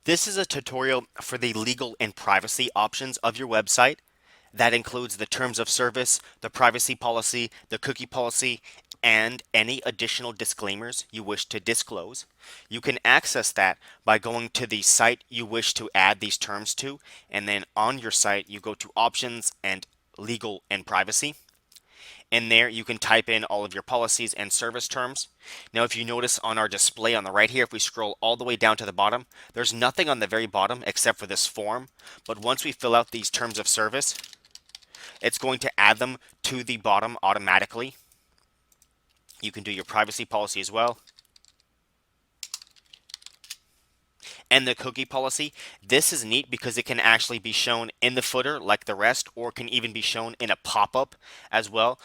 This is a tutorial for the legal and privacy options of your website. That includes the terms of service, the privacy policy, the cookie policy, and any additional disclaimers you wish to disclose. You can access that by going to the site you wish to add these terms to, and then on your site you go to options and legal and privacy. In there, you can type in all of your policies and service terms. Now, if you notice on our display on the right here, if we scroll all the way down to the bottom, there's nothing on the very bottom except for this form. But once we fill out these terms of service, it's going to add them to the bottom automatically. You can do your privacy policy as well. And the cookie policy, this is neat because it can actually be shown in the footer like the rest, or can even be shown in a pop-up as well.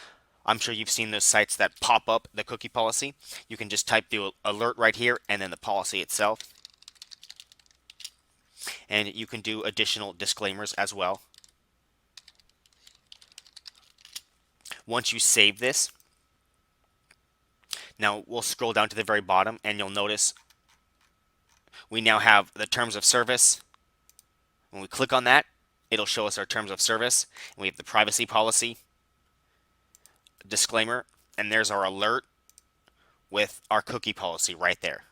I'm sure you've seen those sites that pop up the cookie policy. You can just type the alert right here and then the policy itself. And you can do additional disclaimers as well. Once you save this, now we'll scroll down to the very bottom and you'll notice we now have the terms of service. When we click on that, it'll show us our terms of service. And we have the privacy policy, disclaimer, and there's our alert with our cookie policy right there.